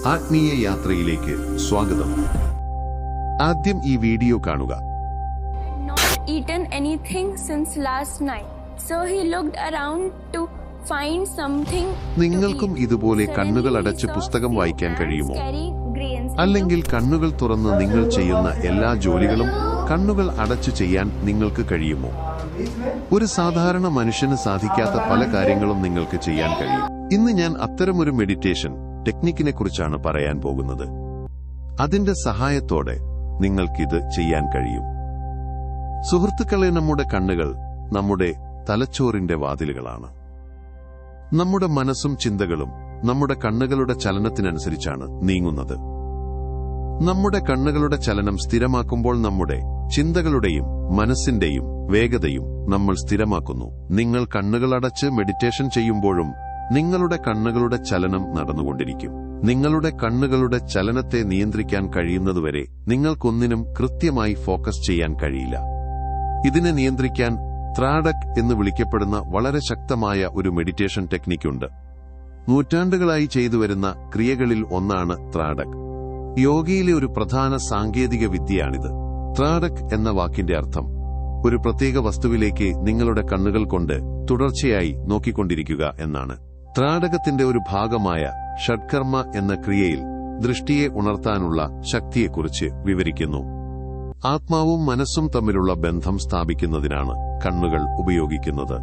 ആത്മീയ യാത്രയിലേക്ക് സ്വാഗതം. ആദ്യം ഈ വീഡിയോ കാണുക. Not eaten anything since last night, so he looked around to find something. നിങ്ങൾക്കും ഇതുപോലെ കണ്ണുകൾ അടച്ച് പുസ്തകം വായിക്കാൻ കഴിയുമോ? അല്ലെങ്കിൽ കണ്ണുകൾ തുറന്ന് നിങ്ങൾ ചെയ്യുന്ന എല്ലാ ജോലികളും കണ്ണുകൾ അടച്ചു ചെയ്യാൻ നിങ്ങൾക്ക് കഴിയുമോ? ഒരു സാധാരണ മനുഷ്യന് സാധിക്കാത്ത പല കാര്യങ്ങളും നിങ്ങൾക്ക് ചെയ്യാൻ കഴിയും. ഇന്ന് ഞാൻ അത്തരമൊരു മെഡിറ്റേഷൻ ടെക്നിക്കിനെ കുറിച്ചാണ് പറയാൻ പോകുന്നത്. അതിന്റെ സഹായത്തോടെ നിങ്ങൾക്കിത് ചെയ്യാൻ കഴിയും. സുഹൃത്തുക്കളെ, നമ്മുടെ കണ്ണുകൾ നമ്മുടെ തലച്ചോറിന്റെ വാതിലുകളാണ്. നമ്മുടെ മനസ്സും ചിന്തകളും നമ്മുടെ കണ്ണുകളുടെ ചലനത്തിനനുസരിച്ചാണ് നീങ്ങുന്നത്. നമ്മുടെ കണ്ണുകളുടെ ചലനം സ്ഥിരമാക്കുമ്പോൾ നമ്മുടെ ചിന്തകളുടെയും മനസ്സിന്റെയും വേഗതയും നമ്മൾ സ്ഥിരമാക്കുന്നു. നിങ്ങൾ കണ്ണുകളടച്ച് മെഡിറ്റേഷൻ ചെയ്യുമ്പോഴും നിങ്ങളുടെ കണ്ണുകളുടെ ചലനം നടന്നുകൊണ്ടിരിക്കും. നിങ്ങളുടെ കണ്ണുകളുടെ ചലനത്തെ നിയന്ത്രിക്കാൻ കഴിയുന്നതുവരെ നിങ്ങൾക്കൊന്നിനും കൃത്യമായി ഫോക്കസ് ചെയ്യാൻ കഴിയില്ല. ഇതിനെ നിയന്ത്രിക്കാൻ ത്രാടക് എന്ന് വിളിക്കപ്പെടുന്ന വളരെ ശക്തമായ ഒരു മെഡിറ്റേഷൻ ടെക്നിക്കുണ്ട്. നൂറ്റാണ്ടുകളായി ചെയ്തുവരുന്ന ക്രിയകളിൽ ഒന്നാണ് ത്രാടക്. യോഗയിലെ ഒരു പ്രധാന സാങ്കേതിക വിദ്യയാണിത്. ത്രാടക് എന്ന വാക്കിന്റെ അർത്ഥം ഒരു പ്രത്യേക വസ്തുവിലേക്ക് നിങ്ങളുടെ കണ്ണുകൾ കൊണ്ട് തുടർച്ചയായി നോക്കിക്കൊണ്ടിരിക്കുക എന്നാണ്. ത്രാടകത്തിന്റെ ഒരു ഭാഗമായ ഷഡ്കർമ്മ എന്ന ക്രിയയിൽ ദൃഷ്ടിയെ ഉണർത്താനുള്ള ശക്തിയെക്കുറിച്ച് വിവരിക്കുന്നു. ആത്മാവും മനസ്സും തമ്മിലുള്ള ബന്ധം സ്ഥാപിക്കുന്നതിനാണ് കണ്ണുകൾ ഉപയോഗിക്കുന്നത്.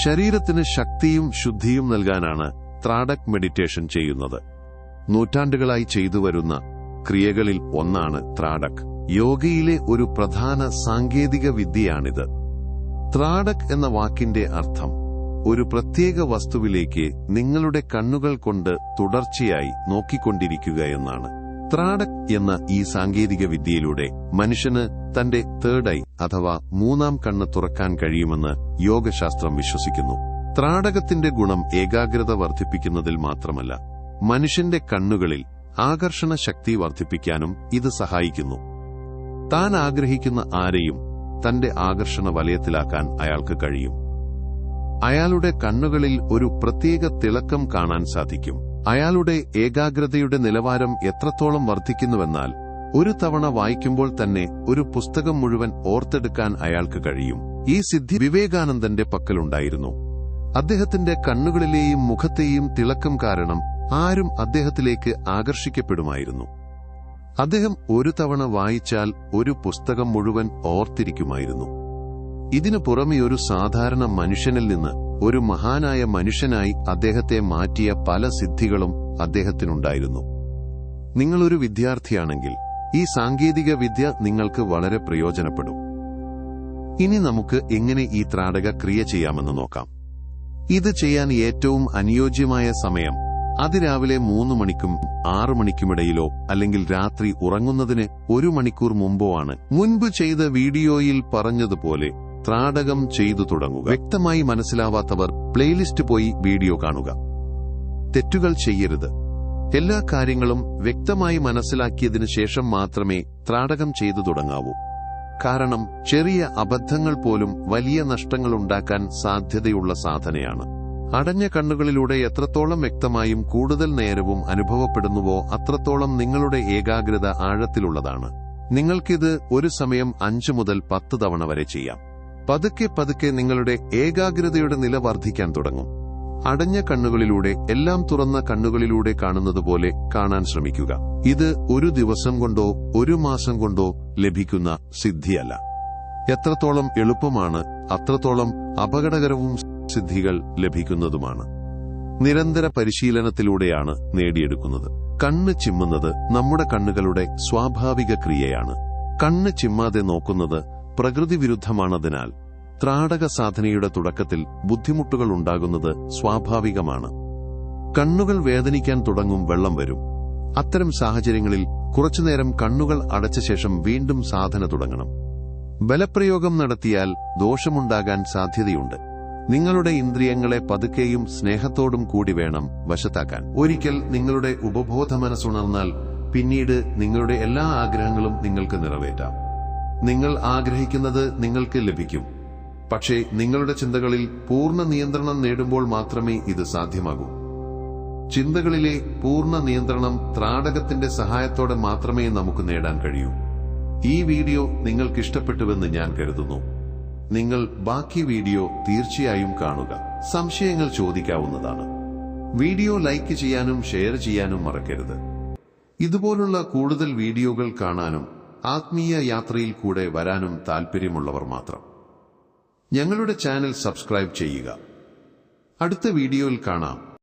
ശരീരത്തിന് ശക്തിയും ശുദ്ധിയും നൽകാനാണ് ത്രാടക് മെഡിറ്റേഷൻ ചെയ്യുന്നത്. നൂറ്റാണ്ടുകളായി ചെയ്തുവരുന്ന ക്രിയകളിൽ ഒന്നാണ് ത്രാടക്. യോഗയിലെ ഒരു പ്രധാന സാങ്കേതിക വിദ്യയാണിത്. ത്രാടക് എന്ന വാക്കിന്റെ അർത്ഥം ഒരു പ്രത്യേക വസ്തുവിലേക്ക് നിങ്ങളുടെ കണ്ണുകൾ കൊണ്ട് തുടർച്ചയായി നോക്കിക്കൊണ്ടിരിക്കുക എന്നാണ്. ത്രാടക് എന്ന ഈ സാങ്കേതിക വിദ്യയിലൂടെ മനുഷ്യന് തന്റെ തേർഡ് ഐ അഥവാ മൂന്നാം കണ്ണ് തുറക്കാൻ കഴിയുമെന്ന് യോഗശാസ്ത്രം വിശ്വസിക്കുന്നു. ത്രാടകത്തിന്റെ ഗുണം ഏകാഗ്രത വർദ്ധിപ്പിക്കുന്നതിൽ മാത്രമല്ല, മനുഷ്യന്റെ കണ്ണുകളിൽ ആകർഷണ ശക്തി വർദ്ധിപ്പിക്കാനും ഇത് സഹായിക്കുന്നു. താൻ ആഗ്രഹിക്കുന്ന ആരെയും തന്റെ ആകർഷണ വലയത്തിലാക്കാൻ അയാൾക്ക് കഴിയും. അയാളുടെ കണ്ണുകളിൽ ഒരു പ്രത്യേക തിളക്കം കാണാൻ സാധിക്കും. അയാളുടെ ഏകാഗ്രതയുടെ നിലവാരം എത്രത്തോളം വർദ്ധിക്കുന്നുവെന്നാൽ ഒരു തവണ വായിക്കുമ്പോൾ തന്നെ ഒരു പുസ്തകം മുഴുവൻ ഓർത്തെടുക്കാൻ അയാൾക്ക് കഴിയും. ഈ സിദ്ധി വിവേകാനന്ദന്റെ പക്കലുണ്ടായിരുന്നു. അദ്ദേഹത്തിന്റെ കണ്ണുകളിലെയും മുഖത്തെയും തിളക്കം കാരണം ആരും അദ്ദേഹത്തിലേക്ക് ആകർഷിക്കപ്പെടുമായിരുന്നു. അദ്ദേഹം ഒരു തവണ വായിച്ചാൽ ഒരു പുസ്തകം മുഴുവൻ ഓർത്തിരിക്കുമായിരുന്നു. ഇതിനു പുറമെ ഒരു സാധാരണ മനുഷ്യനിൽ നിന്ന് ഒരു മഹാനായ മനുഷ്യനായി അദ്ദേഹത്തെ മാറ്റിയ പല സിദ്ധികളും അദ്ദേഹത്തിനുണ്ടായിരുന്നു. നിങ്ങളൊരു വിദ്യാർത്ഥിയാണെങ്കിൽ ഈ സാങ്കേതിക വിദ്യ നിങ്ങൾക്ക് വളരെ പ്രയോജനപ്പെടും. ഇനി നമുക്ക് എങ്ങനെ ഈ ത്രാടക ക്രിയ ചെയ്യാമെന്ന് നോക്കാം. ഇത് ചെയ്യാൻ ഏറ്റവും അനുയോജ്യമായ സമയം അതിരാവിലെ 3 മണിക്കും 6 മണിക്കുമിടയിലോ അല്ലെങ്കിൽ രാത്രി ഉറങ്ങുന്നതിന് 1 മണിക്കൂർ മുമ്പോ ആണ്. മുൻപ് ചെയ്ത വീഡിയോയിൽ പറഞ്ഞതുപോലെ ത്രാടകം ചെയ്തു തുടങ്ങുക. വ്യക്തമായി മനസ്സിലാവാത്തവർ പ്ലേലിസ്റ്റ് പോയി വീഡിയോ കാണുക. തെറ്റുകൾ ചെയ്യരുത്. എല്ലാ കാര്യങ്ങളും വ്യക്തമായി മനസ്സിലാക്കിയതിനു ശേഷം മാത്രമേ ത്രാടകം ചെയ്തു തുടങ്ങാവൂ. കാരണം ചെറിയ അബദ്ധങ്ങൾ പോലും വലിയ നഷ്ടങ്ങളുണ്ടാക്കാൻ സാധ്യതയുള്ള സാധനയാണ്. അടഞ്ഞ കണ്ണുകളിലൂടെ എത്രത്തോളം വ്യക്തമായും കൂടുതൽ നേരവും അനുഭവപ്പെടുന്നുവോ അത്രത്തോളം നിങ്ങളുടെ ഏകാഗ്രത ആഴത്തിലുള്ളതാണ്. നിങ്ങൾക്കിത് ഒരു സമയം 5 മുതൽ 10 തവണ വരെ ചെയ്യാം. പതുക്കെ പതുക്കെ നിങ്ങളുടെ ഏകാഗ്രതയുടെ നില വർദ്ധിക്കാൻ തുടങ്ങും. അടഞ്ഞ കണ്ണുകളിലൂടെ എല്ലാം തുറന്ന കണ്ണുകളിലൂടെ കാണുന്നതുപോലെ കാണാൻ ശ്രമിക്കുക. ഇത് ഒരു ദിവസം കൊണ്ടോ ഒരു മാസം കൊണ്ടോ ലഭിക്കുന്ന സിദ്ധിയല്ല. എത്രത്തോളം എളുപ്പമാണ് അത്രത്തോളം അപകടകരവും സിദ്ധികൾ ലഭിക്കുന്നതുമാണ്. നിരന്തര പരിശീലനത്തിലൂടെയാണ് നേടിയെടുക്കുന്നത്. കണ്ണ് ചിമ്മുന്നത് നമ്മുടെ കണ്ണുകളുടെ സ്വാഭാവിക ക്രിയയാണ്. കണ്ണ് ചിമ്മാതെ നോക്കുന്നത് പ്രകൃതി വിരുദ്ധമാണതിനാൽ ത്രാടക സാധനയുടെ തുടക്കത്തിൽ ബുദ്ധിമുട്ടുകൾ ഉണ്ടാകുന്നത് സ്വാഭാവികമാണ്. കണ്ണുകൾ വേദനിക്കാൻ തുടങ്ങും, വെള്ളം വരും. അത്തരം സാഹചര്യങ്ങളിൽ കുറച്ചുനേരം കണ്ണുകൾ അടച്ച ശേഷം വീണ്ടും സാധന തുടങ്ങണം. ബലപ്രയോഗം നടത്തിയാൽ ദോഷമുണ്ടാകാൻ സാധ്യതയുണ്ട്. നിങ്ങളുടെ ഇന്ദ്രിയങ്ങളെ പതുക്കെയും സ്നേഹത്തോടും കൂടി വേണം വശത്താക്കാൻ. ഒരിക്കൽ നിങ്ങളുടെ ഉപബോധ മനസ്സുണർന്നാൽ പിന്നീട് നിങ്ങളുടെ എല്ലാ ആഗ്രഹങ്ങളും നിങ്ങൾക്ക് നിറവേറ്റാം. നിങ്ങൾ ആഗ്രഹിക്കുന്നത് നിങ്ങൾക്ക് ലഭിക്കും. പക്ഷേ നിങ്ങളുടെ ചിന്തകളിൽ പൂർണ്ണ നിയന്ത്രണം നേടുമ്പോൾ മാത്രമേ ഇത് സാധ്യമാകൂ. ചിന്തകളിലെ പൂർണ്ണ നിയന്ത്രണം ത്രാടകത്തിന്റെ സഹായത്തോടെ മാത്രമേ നമുക്ക് നേടാൻ കഴിയൂ. ഈ വീഡിയോ നിങ്ങൾക്ക് ഇഷ്ടപ്പെട്ടുവെന്ന് ഞാൻ കരുതുന്നു. നിങ്ങൾ ബാക്കി വീഡിയോ തീർച്ചയായും കാണുക. സംശയങ്ങൾ ചോദിക്കാവുന്നതാണ്. വീഡിയോ ലൈക്ക് ചെയ്യാനും ഷെയർ ചെയ്യാനും മറക്കരുത്. ഇതുപോലുള്ള കൂടുതൽ വീഡിയോകൾ കാണാനും ആത്മീയ യാത്രയിൽ കൂടെ വരാനും താൽപ്പര്യമുള്ളവർ മാത്രം ഞങ്ങളുടെ ചാനൽ സബ്സ്ക്രൈബ് ചെയ്യുക. അടുത്ത വീഡിയോയിൽ കാണാം.